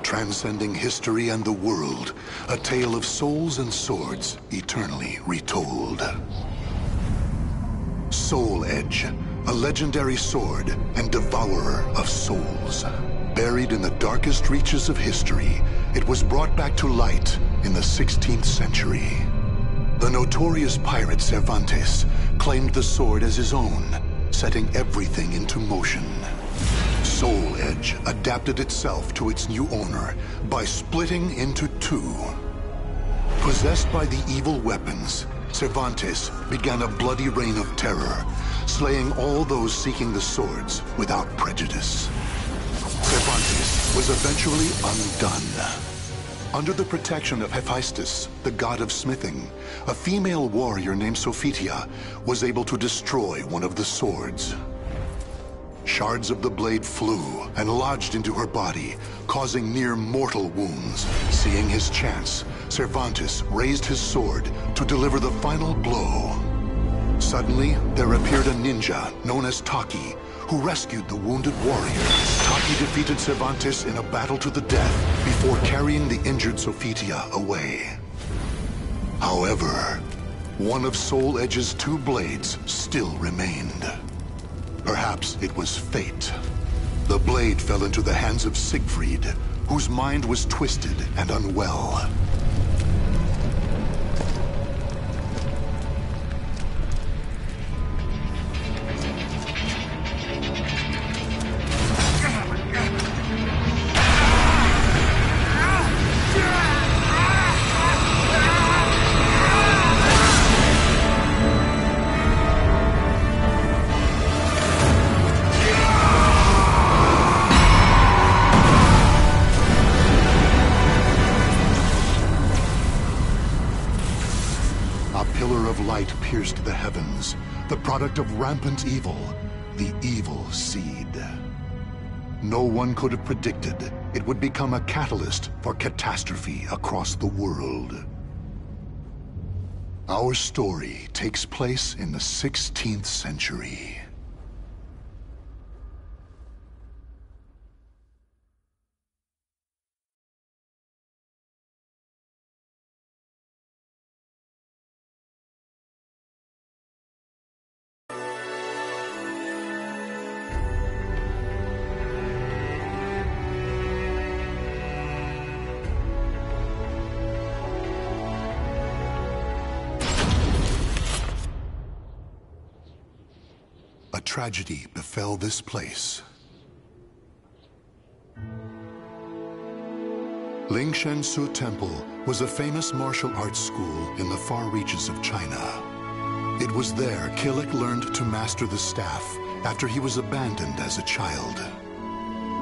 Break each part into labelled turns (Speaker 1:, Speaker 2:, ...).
Speaker 1: transcending history and the world, a tale of souls and swords eternally retold. Soul Edge, a legendary sword and devourer of souls. Buried in the darkest reaches of history, it was brought back to light in the 16th century. The notorious pirate Cervantes claimed the sword as his own, setting everything into motion. Soul Edge adapted itself to its new owner by splitting into two. Possessed by the evil weapons, Cervantes began a bloody reign of terror, slaying all those seeking the swords without prejudice. Cervantes was eventually undone. Under the protection of Hephaestus, the god of smithing, a female warrior named Sophitia was able to destroy one of the swords. Shards of the blade flew and lodged into her body, causing near mortal wounds. Seeing his chance, Cervantes raised his sword to deliver the final blow. Suddenly, there appeared a ninja known as Taki, who rescued the wounded warrior. Taki defeated Cervantes in a battle to the death before carrying the injured Sophitia away. However, one of Soul Edge's two blades still remained. Perhaps it was fate. The blade fell into the hands of Siegfried, whose mind was twisted and unwell. Pierced the heavens, the product of rampant evil, the evil seed. No one could have predicted it would become a catalyst for catastrophe across the world. Our story takes place in the 16th century. A tragedy befell this place. Ling-Sheng Su Temple was a famous martial arts school in the far reaches of China. It was there Killick learned to master the staff after he was abandoned as a child.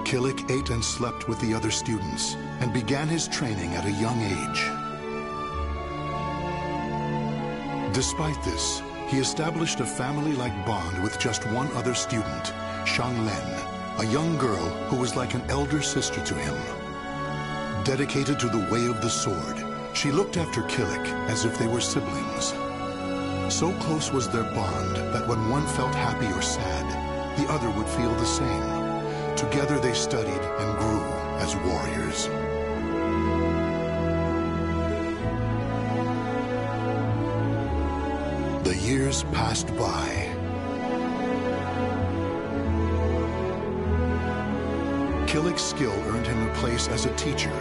Speaker 1: Killick ate and slept with the other students and began his training at a young age. Despite this, he established a family-like bond with just one other student, Shang Len, a young girl who was like an elder sister to him. Dedicated to the way of the sword, she looked after Killick as if they were siblings. So close was their bond that when one felt happy or sad, the other would feel the same. Together they studied and grew as warriors. The years passed by. Killick's skill earned him a place as a teacher,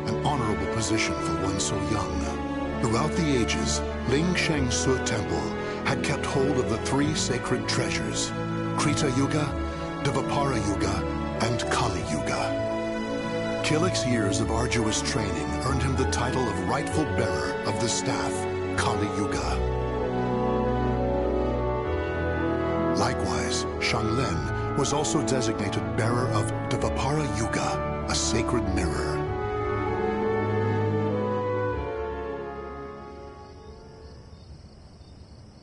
Speaker 1: an honorable position for one so young. Throughout the ages, Ling-Sheng Su Temple had kept hold of the three sacred treasures, Krita Yuga, Dvapara Yuga, and Kali Yuga. Killick's years of arduous training earned him the title of rightful bearer of the staff, Kali Yuga. Likewise, Shang Len was also designated bearer of Dvapara Yuga, a sacred mirror.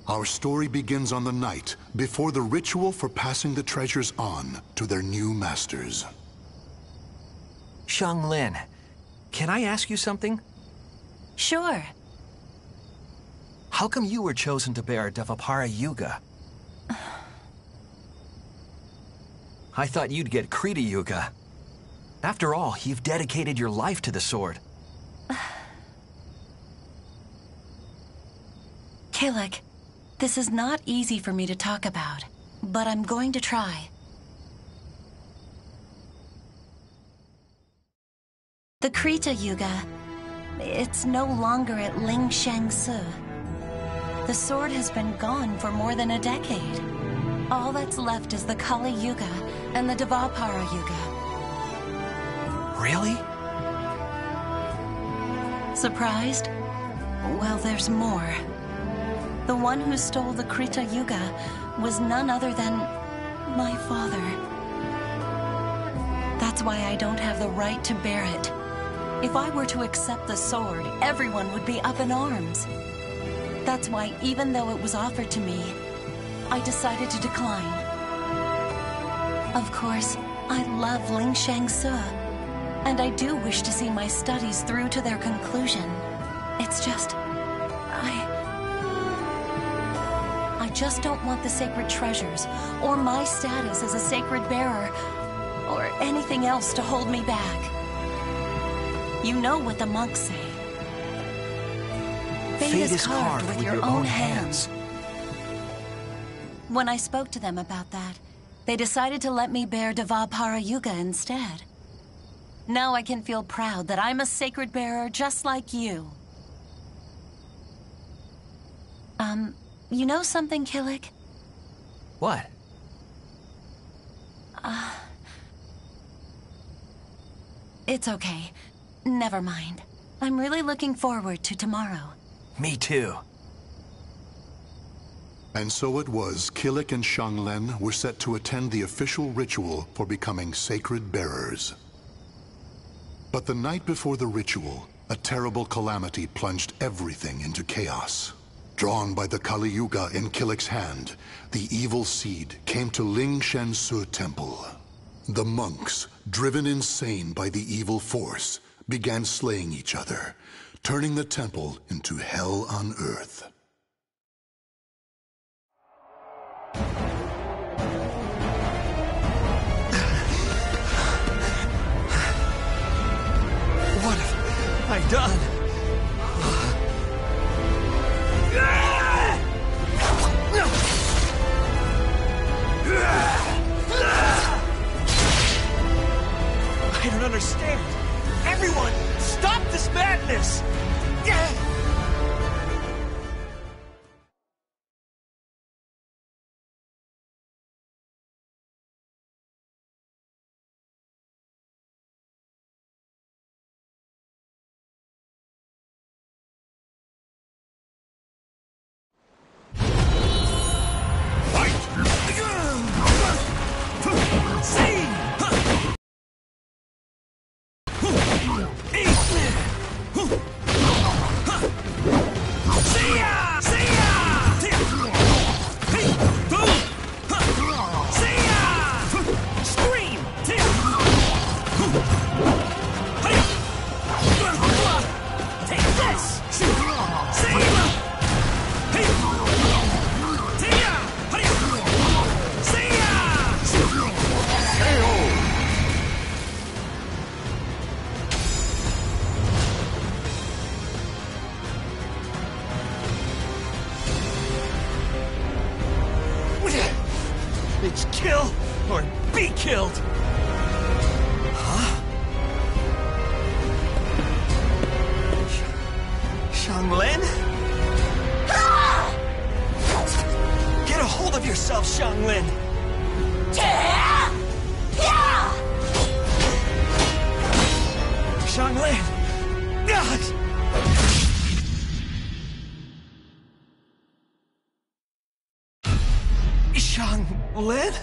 Speaker 1: Our story begins on the night before the ritual for passing the treasures on to their new masters.
Speaker 2: Shang Len, can I ask you something?
Speaker 3: Sure.
Speaker 2: How come you were chosen to bear Dvapara Yuga? I thought you'd get Krita Yuga. After all, you've dedicated your life to the sword.
Speaker 3: Killick, this is not easy for me to talk about, but I'm going to try. The Krita Yuga, it's no longer at Ling-Sheng Su. The sword has been gone for more than a decade. All that's left is the Kali Yuga and the Dvapara Yuga.
Speaker 2: Really?
Speaker 3: Surprised? Well, there's more. The one who stole the Krita Yuga was none other than my father. That's why I don't have the right to bear it. If I were to accept the sword, everyone would be up in arms. That's why, even though it was offered to me, I decided to decline. Of course, I love Ling-Sheng Su, and I do wish to see my studies through to their conclusion. It's just... I just don't want the sacred treasures, or my status as a sacred bearer, or anything else to hold me back. You know what the monks say. Fate is carved with your own hands. When I spoke to them about that, they decided to let me bear Dvapara Yuga instead. Now I can feel proud that I'm a sacred bearer just like you. You know something, Killick?
Speaker 2: What?
Speaker 3: It's okay. Never mind. I'm really looking forward to tomorrow.
Speaker 2: Me too.
Speaker 1: And so it was Killick and Xianglen were set to attend the official ritual for becoming sacred bearers. But the night before the ritual, a terrible calamity plunged everything into chaos. Drawn by the Kali Yuga in Killick's hand, the evil seed came to Ling-Sheng Su Temple. The monks, driven insane by the evil force, began slaying each other, turning the temple into hell on earth.
Speaker 2: What have I done? I don't understand. Everyone, stop this madness! It's kill or be killed! Huh? Xianglen? Get a hold of yourself, Xianglen! Xianglen! Xianglen?